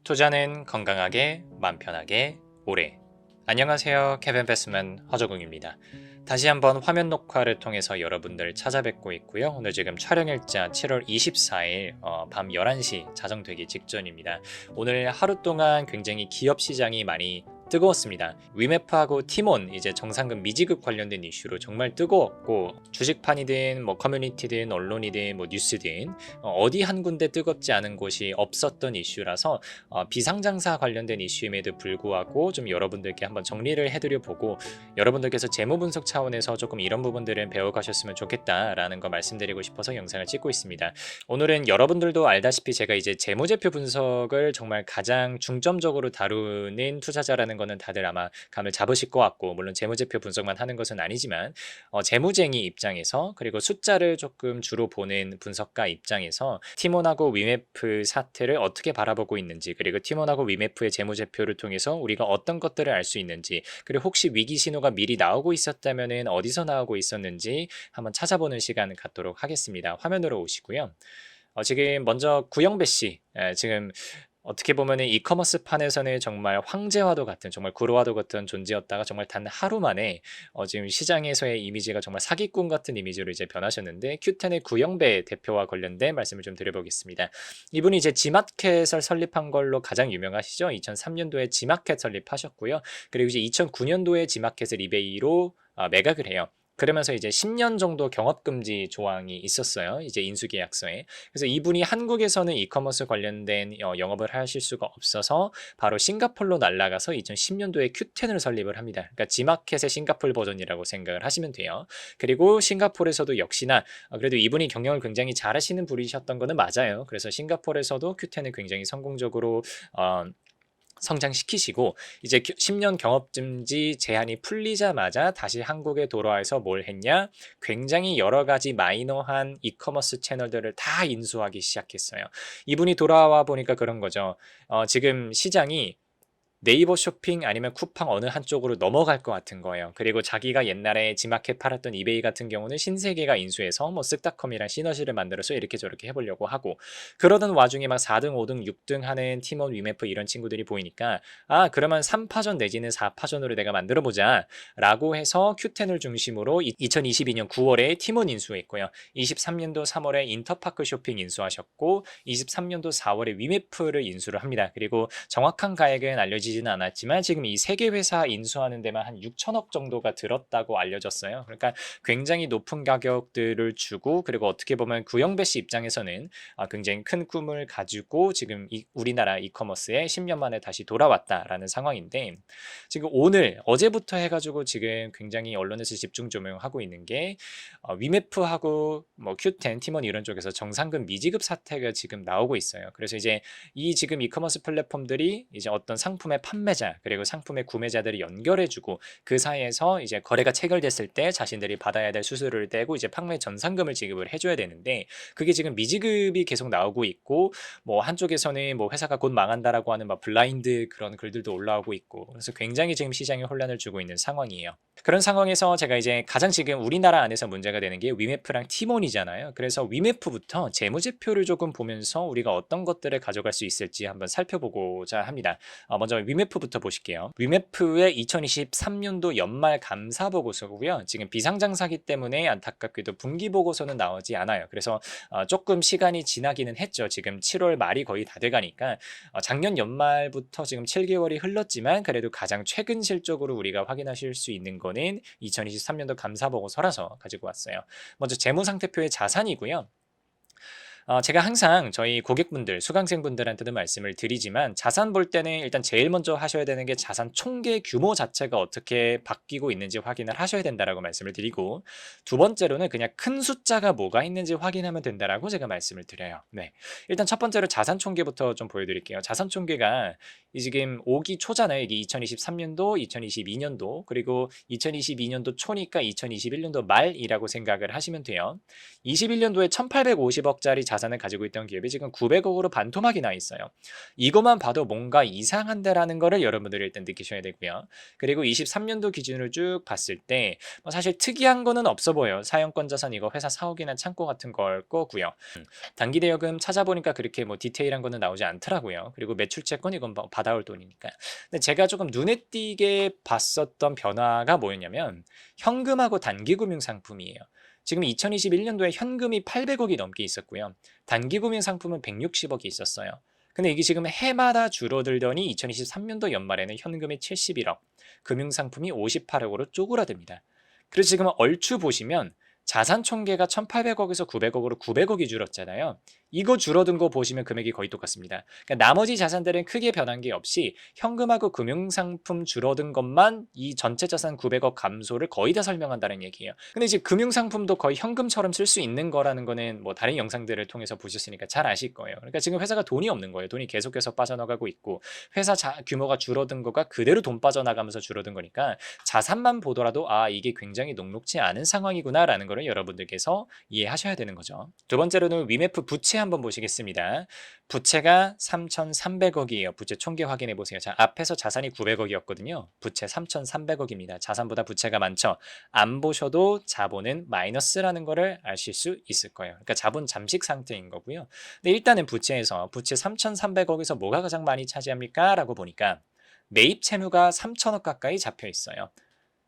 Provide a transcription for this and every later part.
투자는 건강하게, 맘 편하게, 오래. 안녕하세요. 케빈 베스먼 허정웅입니다. 다시 한번 화면 녹화를 통해서 여러분들 찾아뵙고 있고요. 오늘 지금 촬영일자 7월 24일 밤 11시 자정되기 직전입니다. 오늘 하루 동안 굉장히 기업 시장이 많이 뜨거웠습니다. 위메프하고 티몬 이제 정상금 미지급 관련된 이슈로 정말 뜨거웠고, 주식판이든 뭐 커뮤니티든 언론이든 뭐 뉴스든 어디 한 군데 뜨겁지 않은 곳이 없었던 이슈라서 비상장사 관련된 이슈임에도 불구하고 좀 여러분들께 한번 정리를 해드려 보고, 여러분들께서 재무 분석 차원에서 조금 이런 부분들은 배워가셨으면 좋겠다라는 거 말씀드리고 싶어서 영상을 찍고 있습니다. 오늘은 여러분들도 알다시피 제가 이제 재무제표 분석을 정말 가장 중점적으로 다루는 투자자라는 거는 다들 아마 감을 잡으실 것 같고, 물론 재무제표 분석만 하는 것은 아니지만 재무쟁이 입장에서, 그리고 숫자를 조금 주로 보는 분석가 입장에서 티몬하고 위메프 사태를 어떻게 바라보고 있는지, 그리고 티몬하고 위메프의 재무제표를 통해서 우리가 어떤 것들을 알 수 있는지, 그리고 혹시 위기 신호가 미리 나오고 있었다면 어디서 나오고 있었는지 한번 찾아보는 시간 갖도록 하겠습니다. 화면으로 오시고요. 지금 먼저 구영배 씨, 지금 어떻게 보면 이커머스 판에서는 정말 황제와도 같은, 정말 구로와도 같은 존재였다가 정말 단 하루 만에 지금 시장에서의 이미지가 정말 사기꾼 같은 이미지로 이제 변하셨는데, 큐텐의 구영배 대표와 관련된 말씀을 좀 드려보겠습니다. 이분이 이제 지마켓을 설립한 걸로 가장 유명하시죠. 2003년도에 지마켓 설립하셨고요. 그리고 이제 2009년도에 지마켓을 이베이로 매각을 해요. 그러면서 이제 10년 정도 경업금지 조항이 있었어요. 이제 인수계약서에. 그래서 이분이 한국에서는 이커머스 관련된 영업을 하실 수가 없어서 바로 싱가폴로 날아가서 2010년도에 큐텐을 설립을 합니다. 그러니까 지마켓의 싱가폴 버전이라고 생각을 하시면 돼요. 그리고 싱가폴에서도 역시나 그래도 이분이 경영을 굉장히 잘하시는 분이셨던 거는 맞아요. 그래서 싱가폴에서도 큐텐을 굉장히 성공적으로 성장시키시고, 이제 10년 경업금지 제한이 풀리자마자 다시 한국에 돌아와서 뭘 했냐? 굉장히 여러 가지 마이너한 이커머스 채널들을 다 인수하기 시작했어요. 이분이 돌아와 보니까 그런 거죠. 지금 시장이 네이버 쇼핑 아니면 쿠팡 어느 한쪽으로 넘어갈 것 같은 거예요. 그리고 자기가 옛날에 지마켓 팔았던 이베이 같은 경우는 신세계가 인수해서 뭐 쓱닷컴이랑 시너지를 만들어서 이렇게 저렇게 해보려고 하고, 그러던 와중에 막 4등, 5등, 6등 하는 팀원, 위메프 이런 친구들이 보이니까, 그러면 3파전 내지는 4파전으로 내가 만들어보자 라고 해서 큐텐을 중심으로 2022년 9월에 팀원 인수했고요. 23년도 3월에 인터파크 쇼핑 인수하셨고, 23년도 4월에 위메프를 인수를 합니다. 그리고 정확한 가액은 알려지지는 않았지만 지금 이 세 개 회사 인수하는 데만 한 6천억 정도가 들었다고 알려졌어요. 그러니까 굉장히 높은 가격들을 주고, 그리고 어떻게 보면 구영배 씨 입장에서는 굉장히 큰 꿈을 가지고 지금 우리나라 이커머스에 10년 만에 다시 돌아왔다라는 상황인데, 지금 오늘 어제부터 해가지고 지금 굉장히 언론에서 집중 조명하고 있는 게 위메프하고 뭐 큐텐, 티몬 이런 쪽에서 정상금 미지급 사태가 지금 나오고 있어요. 그래서 이제 이 지금 이커머스 플랫폼들이 이제 어떤 상품의 판매자 그리고 상품의 구매자들을 연결해주고, 그 사이에서 이제 거래가 체결됐을 때 자신들이 받아야 될 수수료를 떼고 이제 판매 전상금을 지급을 해줘야 되는데, 그게 지금 미지급이 계속 나오고 있고, 뭐 한쪽에서는 뭐 회사가 곧 망한다라고 하는 막 블라인드 그런 글들도 올라오고 있고, 그래서 굉장히 지금 시장에 혼란을 주고 있는 상황이에요. 그런 상황에서 제가 이제 가장 지금 우리나라 안에서 문제가 되는 게 위메프랑 티몬이잖아요. 그래서 위메프부터 재무제표를 조금 보면서 우리가 어떤 것들을 가져갈 수 있을지 한번 살펴보고자 합니다. 먼저 위메프부터 보실게요. 위메프의 2023년도 연말 감사 보고서고요. 지금 비상장사기 때문에 안타깝게도 분기 보고서는 나오지 않아요. 그래서 조금 시간이 지나기는 했죠. 지금 7월 말이 거의 다 돼가니까 작년 연말부터 지금 7개월이 흘렀지만, 그래도 가장 최근 실적으로 우리가 확인하실 수 있는 거는 2023년도 감사 보고서라서 가지고 왔어요. 먼저 재무상태표의 자산이고요. 제가 항상 저희 고객분들, 수강생분들한테도 말씀을 드리지만, 자산 볼 때는 일단 제일 먼저 하셔야 되는 게 자산 총계 규모 자체가 어떻게 바뀌고 있는지 확인을 하셔야 된다라고 말씀을 드리고, 두 번째로는 그냥 큰 숫자가 뭐가 있는지 확인하면 된다라고 제가 말씀을 드려요. 네. 일단 첫 번째로 자산 총계부터 좀 보여드릴게요. 자산 총계가 지금 5기 초잖아요. 이게 2023년도, 2022년도, 그리고 2022년도 초니까 2021년도 말이라고 생각을 하시면 돼요. 21년도에 1850억짜리 자산을 가지고 있던 기업이 지금 900억으로 반토막이 나 있어요. 이것만 봐도 뭔가 이상한데라는 거를 여러분들이 일단 느끼셔야 되고요. 그리고 23년도 기준으로 쭉 봤을 때 사실 특이한 거는 없어 보여요. 사용권 자산 이거 회사 사옥이나 창고 같은 걸 거고요. 단기 대여금 찾아보니까 그렇게 뭐 디테일한 거는 나오지 않더라고요. 그리고 매출채권 이건 받아올 돈이니까. 근데 제가 조금 눈에 띄게 봤었던 변화가 뭐였냐면 현금하고 단기금융 상품이에요. 지금 2021년도에 현금이 800억이 넘게 있었고요. 단기금융 상품은 160억이 있었어요. 근데 이게 지금 해마다 줄어들더니 2023년도 연말에는 현금이 71억, 금융상품이 58억으로 쪼그라듭니다. 그래서 지금 얼추 보시면 자산 총계가 1,800억에서 900억으로 900억이 줄었잖아요. 이거 줄어든 거 보시면 금액이 거의 똑같습니다. 그러니까 나머지 자산들은 크게 변한 게 없이 현금하고 금융상품 줄어든 것만 이 전체 자산 900억 감소를 거의 다 설명한다는 얘기예요. 근데 이제 금융상품도 거의 현금처럼 쓸 수 있는 거라는 거는 뭐 다른 영상들을 통해서 보셨으니까 잘 아실 거예요. 그러니까 지금 회사가 돈이 없는 거예요. 돈이 계속해서 빠져나가고 있고 회사 규모가 줄어든 거가 그대로 돈 빠져나가면서 줄어든 거니까 자산만 보더라도 이게 굉장히 녹록지 않은 상황이구나라는 거를 여러분들께서 이해하셔야 되는 거죠. 두 번째로는 위메프 부채 한번 보시겠습니다. 부채가 3,300억이에요. 부채 총계 확인해 보세요. 자, 앞에서 자산이 900억이었거든요. 부채 3,300억입니다. 자산보다 부채가 많죠. 안 보셔도 자본은 마이너스라는 거를 아실 수 있을 거예요. 그러니까 자본 잠식 상태인 거고요. 근데 일단은 부채에서 부채 3,300억에서 뭐가 가장 많이 차지합니까? 라고 보니까 매입 채무가 3,000억 가까이 잡혀 있어요.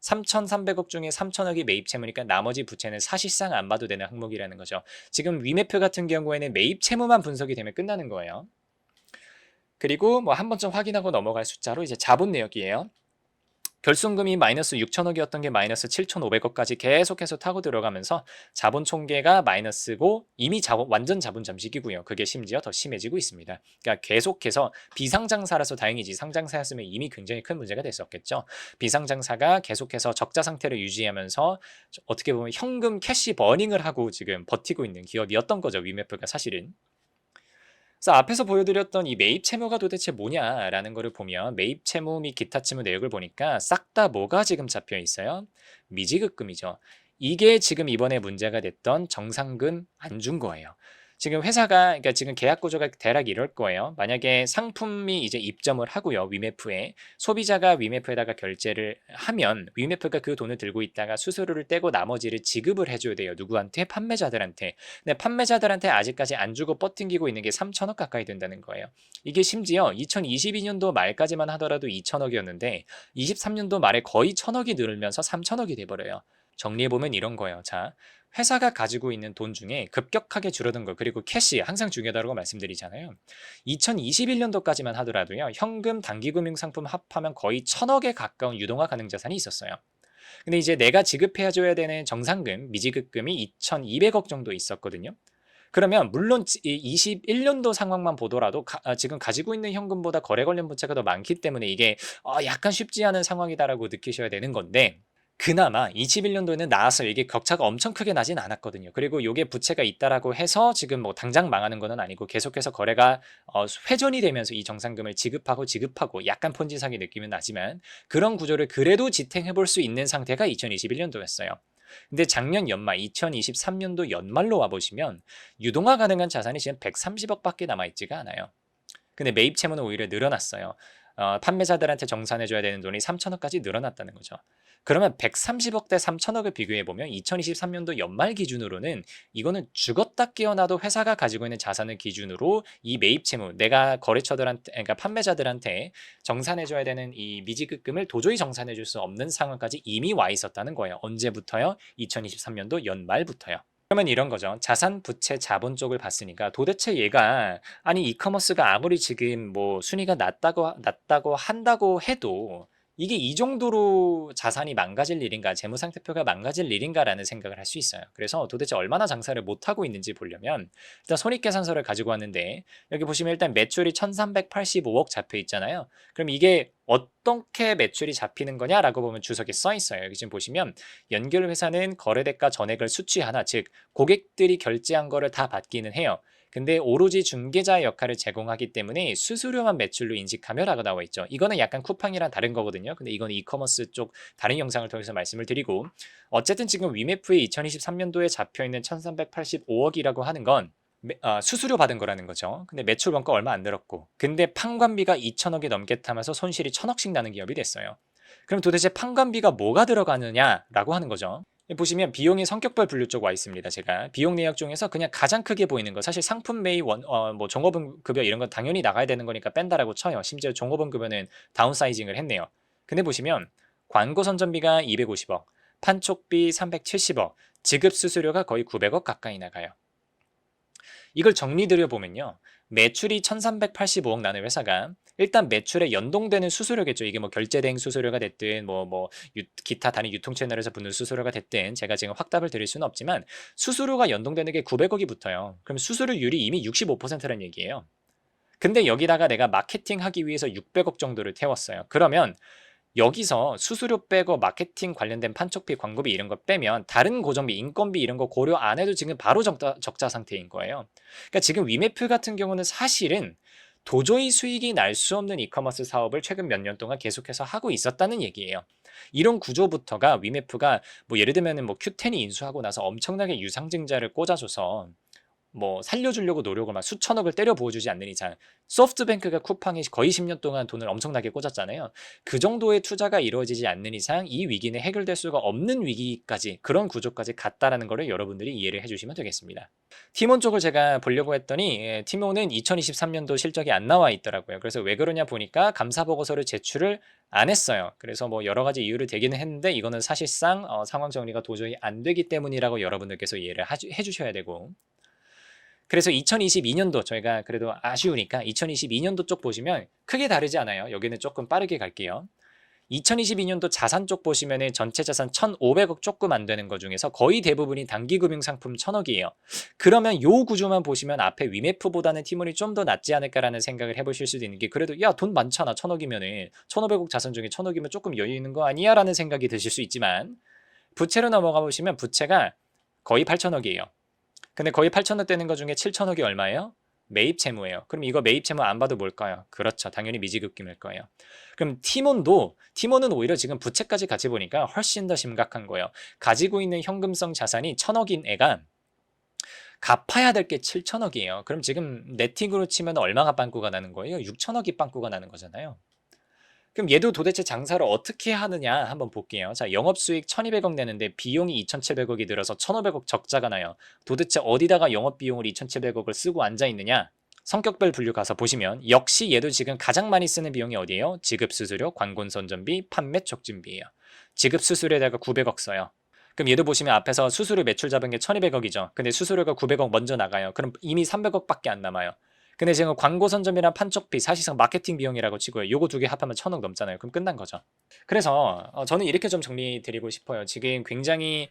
3,300억 중에 3,000억이 매입 채무니까 나머지 부채는 사실상 안 봐도 되는 항목이라는 거죠. 지금 위메프 같은 경우에는 매입 채무만 분석이 되면 끝나는 거예요. 그리고 뭐 한 번쯤 확인하고 넘어갈 숫자로 이제 자본 내역이에요. 결손금이 마이너스 6천억이었던 게 마이너스 7,500억까지 계속해서 타고 들어가면서 자본 총계가 마이너스고 이미 완전 자본 잠식이고요. 그게 심지어 더 심해지고 있습니다. 그러니까 계속해서 비상장사라서 다행이지 상장사였으면 이미 굉장히 큰 문제가 됐었겠죠. 비상장사가 계속해서 적자 상태를 유지하면서 어떻게 보면 현금 캐시 버닝을 하고 지금 버티고 있는 기업이었던 거죠. 위메프가 사실은. 그래서 앞에서 보여드렸던 이 매입 채무가 도대체 뭐냐라는 거를 보면 매입 채무 및 기타 채무 내역을 보니까 싹 다 뭐가 지금 잡혀 있어요? 미지급금이죠. 이게 지금 이번에 문제가 됐던 정상근 안 준 거예요. 지금 회사가 그러니까 지금 계약 구조가 대략 이럴 거예요. 만약에 상품이 이제 입점을 하고요. 위메프에 소비자가 위메프에다가 결제를 하면 위메프가 그 돈을 들고 있다가 수수료를 떼고 나머지를 지급을 해줘야 돼요. 누구한테? 판매자들한테. 근데 판매자들한테 아직까지 안 주고 버팅기고 있는 게 3천억 가까이 된다는 거예요. 이게 심지어 2022년도 말까지만 하더라도 2천억이었는데 23년도 말에 거의 1천억이 늘면서 3천억이 돼버려요. 정리해보면 이런 거예요. 자, 회사가 가지고 있는 돈 중에 급격하게 줄어든 거 그리고 캐시 항상 중요하다고 말씀드리잖아요. 2021년도까지만 하더라도요. 현금 단기금융 상품 합하면 거의 1천억에 가까운 유동화 가능 자산이 있었어요. 근데 이제 내가 지급해 줘야 되는 정상금, 미지급금이 2,200억 정도 있었거든요. 그러면 물론 21년도 상황만 보더라도 지금 가지고 있는 현금보다 거래 관련 부채가 더 많기 때문에 이게 약간 쉽지 않은 상황이다라고 느끼셔야 되는 건데 그나마 21년도에는 나와서 이게 격차가 엄청 크게 나진 않았거든요. 그리고 요게 부채가 있다라고 해서 지금 뭐 당장 망하는 거는 아니고 계속해서 거래가 회전이 되면서 이 정상금을 지급하고 약간 폰지상의 느낌은 나지만 그런 구조를 그래도 지탱해 볼 수 있는 상태가 2021년도였어요. 근데 작년 연말 2023년도 연말로 와보시면 유동화 가능한 자산이 지금 130억밖에 남아있지가 않아요. 근데 매입 채무는 오히려 늘어났어요. 판매자들한테 정산해줘야 되는 돈이 3천억까지 늘어났다는 거죠. 그러면 130억 대 3천억을 비교해보면 2023년도 연말 기준으로는 이거는 죽었다 깨어나도 회사가 가지고 있는 자산을 기준으로 이 매입 채무, 내가 거래처들한테, 그러니까 판매자들한테 정산해줘야 되는 이 미지급금을 도저히 정산해줄 수 없는 상황까지 이미 와 있었다는 거예요. 언제부터요? 2023년도 연말부터요. 그러면 이런 거죠. 자산, 부채, 자본 쪽을 봤으니까 도대체 얘가 아니 이커머스가 아무리 지금 뭐 순위가 낮다고 한다고 해도 이게 이 정도로 자산이 망가질 일인가, 재무 상태표가 망가질 일인가라는 생각을 할 수 있어요. 그래서 도대체 얼마나 장사를 못하고 있는지 보려면 일단 손익계산서를 가지고 왔는데 여기 보시면 일단 매출이 1,385억 잡혀 있잖아요. 그럼 이게 어떻게 매출이 잡히는 거냐라고 보면 주석에 써 있어요. 여기 지금 보시면 연결회사는 거래대가 전액을 수취하나 즉 고객들이 결제한 거를 다 받기는 해요. 근데 오로지 중개자의 역할을 제공하기 때문에 수수료만 매출로 인식하며 라고 나와 있죠. 이거는 약간 쿠팡이랑 다른 거거든요. 근데 이건 이커머스 쪽 다른 영상을 통해서 말씀을 드리고 어쨌든 지금 위메프의 2023년도에 잡혀있는 1385억이라고 하는 건 수수료 받은 거라는 거죠. 근데 매출 원가 얼마 안 늘었고, 근데 판관비가 2천억이 넘게 타면서 손실이 1,000억씩 나는 기업이 됐어요. 그럼 도대체 판관비가 뭐가 들어가느냐라고 하는 거죠. 보시면 비용이 성격별 분류 쪽 와 있습니다. 제가 비용 내역 중에서 그냥 가장 크게 보이는 거, 사실 상품 매입 뭐 종업원 급여 이런 건 당연히 나가야 되는 거니까 뺀다라고 쳐요. 심지어 종업원 급여는 다운사이징을 했네요. 근데 보시면 광고 선전비가 250억, 판촉비 370억, 지급 수수료가 거의 900억 가까이 나가요. 이걸 정리드려 보면요, 매출이 1385억 나는 회사가 일단 매출에 연동되는 수수료겠죠. 이게 뭐 결제대행 수수료가 됐든 기타 단위 유통 채널에서 붙는 수수료가 됐든 제가 지금 확답을 드릴 수는 없지만 수수료가 연동되는 게 900억이 붙어요. 그럼 수수료율이 이미 65%라는 얘기예요. 근데 여기다가 내가 마케팅 하기 위해서 600억 정도를 태웠어요. 그러면 여기서 수수료 빼고 마케팅 관련된 판촉비, 광고비 이런 거 빼면 다른 고정비, 인건비 이런 거 고려 안 해도 지금 바로 적자 상태인 거예요. 그러니까 지금 위메프 같은 경우는 사실은 도저히 수익이 날 수 없는 이커머스 사업을 최근 몇 년 동안 계속해서 하고 있었다는 얘기예요. 이런 구조부터가 위메프가 뭐 예를 들면 뭐 Q10이 인수하고 나서 엄청나게 유상증자를 꽂아줘서 뭐 살려주려고 노력을 막 수천억을 때려 부어주지 않는 이상, 소프트뱅크가 쿠팡이 거의 10년 동안 돈을 엄청나게 꽂았잖아요. 그 정도의 투자가 이루어지지 않는 이상 이 위기는 해결될 수가 없는 위기까지, 그런 구조까지 갔다라는 거를 여러분들이 이해를 해주시면 되겠습니다. 티몬 쪽을 제가 보려고 했더니 티몬은 2023년도 실적이 안 나와 있더라고요. 그래서 왜 그러냐 보니까 감사 보고서를 제출을 안 했어요. 그래서 뭐 여러 가지 이유를 대기는 했는데 이거는 사실상 상황 정리가 도저히 안 되기 때문이라고 여러분들께서 이해를 해주셔야 되고, 그래서 2022년도 저희가 그래도 아쉬우니까 2022년도 쪽 보시면 크게 다르지 않아요. 여기는 조금 빠르게 갈게요. 2022년도 자산 쪽 보시면은 전체 자산 1,500억 조금 안 되는 것 중에서 거의 대부분이 단기금융상품 1,000억이에요. 그러면 요 구조만 보시면 앞에 위메프보다는 티몬이 좀 더 낫지 않을까라는 생각을 해보실 수도 있는 게, 그래도 야 돈 많잖아, 1,000억이면은 1,500억 자산 중에 1,000억이면 조금 여유 있는 거 아니야? 라는 생각이 드실 수 있지만 부채로 넘어가 보시면 부채가 거의 8,000억이에요. 근데 거의 8천억 되는 것 중에 7천억이 얼마예요? 매입 채무예요. 그럼 이거 매입 채무 안 봐도 뭘까요? 그렇죠. 당연히 미지급금일 거예요. 그럼 티몬은 오히려 지금 부채까지 같이 보니까 훨씬 더 심각한 거예요. 가지고 있는 현금성 자산이 1,000억인 애가 갚아야 될 게 7천억이에요. 그럼 지금 네팅으로 치면 얼마가 빵꾸가 나는 거예요? 6천억이 빵꾸가 나는 거잖아요. 그럼 얘도 도대체 장사를 어떻게 하느냐 한번 볼게요. 자, 영업수익 1200억 내는데 비용이 2700억이 들어서 1500억 적자가 나요. 도대체 어디다가 영업비용을 2700억을 쓰고 앉아있느냐? 성격별 분류 가서 보시면 역시 얘도 지금 가장 많이 쓰는 비용이 어디예요? 지급수수료, 관곤선전비, 판매 촉진비예요. 지급수수료에다가 900억 써요. 그럼 얘도 보시면 앞에서 수수료 매출 잡은 게 1200억이죠. 근데 수수료가 900억 먼저 나가요. 그럼 이미 300억밖에 안 남아요. 근데 지금 광고 선점이랑 판촉비, 사실상 마케팅 비용이라고 치고요. 요거 두 개 합하면 1,000억 넘잖아요. 그럼 끝난 거죠. 그래서 저는 이렇게 좀 정리 드리고 싶어요. 지금 굉장히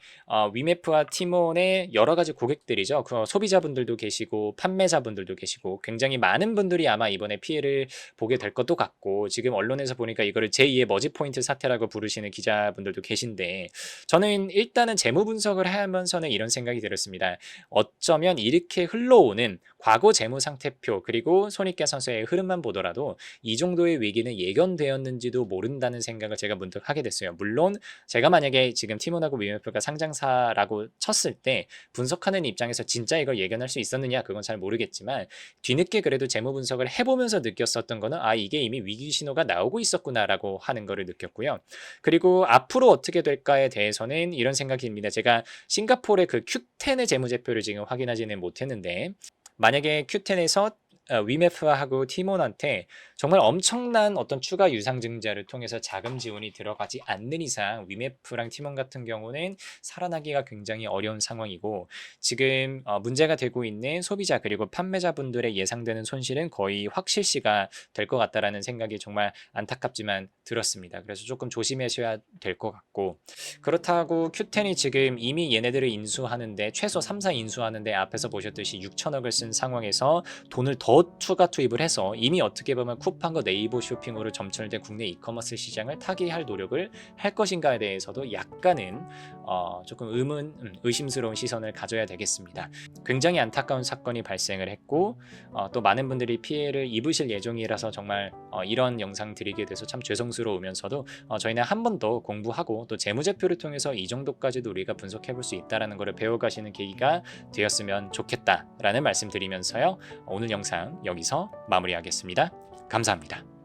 위메프와 티몬의 여러 가지 고객들이죠. 그 소비자분들도 계시고 판매자분들도 계시고 굉장히 많은 분들이 아마 이번에 피해를 보게 될 것도 같고, 지금 언론에서 보니까 이거를 제2의 머지포인트 사태라고 부르시는 기자분들도 계신데, 저는 일단은 재무 분석을 하면서는 이런 생각이 들었습니다. 어쩌면 이렇게 흘러오는 과거 재무 상태표 그리고 손익계산서의 흐름만 보더라도 이 정도의 위기는 예견되었는지도 모른다는 생각을 제가 문득 하게 됐어요. 물론 제가 만약에 지금 티몬하고 위메프가 상장사라고 쳤을 때 분석하는 입장에서 진짜 이걸 예견할 수 있었느냐, 그건 잘 모르겠지만 뒤늦게 그래도 재무 분석을 해보면서 느꼈었던 거는 이게 이미 위기 신호가 나오고 있었구나라고 하는 거를 느꼈고요. 그리고 앞으로 어떻게 될까에 대해서는 이런 생각이 듭니다. 제가 싱가포르의 그 Q10의 재무제표를 지금 확인하지는 못했는데, 만약에 Q10에서 위메프하고 티몬한테 정말 엄청난 어떤 추가 유상증자를 통해서 자금 지원이 들어가지 않는 이상 위메프랑 티몬 같은 경우는 살아나기가 굉장히 어려운 상황이고, 지금 문제가 되고 있는 소비자 그리고 판매자분들의 예상되는 손실은 거의 확실시가 될 것 같다라는 생각이 정말 안타깝지만 들었습니다. 그래서 조금 조심하셔야 될 것 같고, 그렇다고 Q10이 지금 이미 얘네들을 인수하는데 최소 3사 인수하는데 앞에서 보셨듯이 6천억을 쓴 상황에서 돈을 더 더 추가 투입을 해서 이미 어떻게 보면 쿠팡과 네이버 쇼핑으로 점철된 국내 이커머스 시장을 타개할 노력을 할 것인가에 대해서도 약간은 조금 의심스러운 시선을 가져야 되겠습니다. 굉장히 안타까운 사건이 발생을 했고 또 많은 분들이 피해를 입으실 예정이라서 정말 이런 영상 드리게 돼서 참 죄송스러우면서도 저희는 한 번 더 공부하고 또 재무제표를 통해서 이 정도까지도 우리가 분석해 볼 수 있다는 것을 배워가시는 계기가 되었으면 좋겠다라는 말씀 드리면서요. 오늘 영상 여기서 마무리하겠습니다. 감사합니다.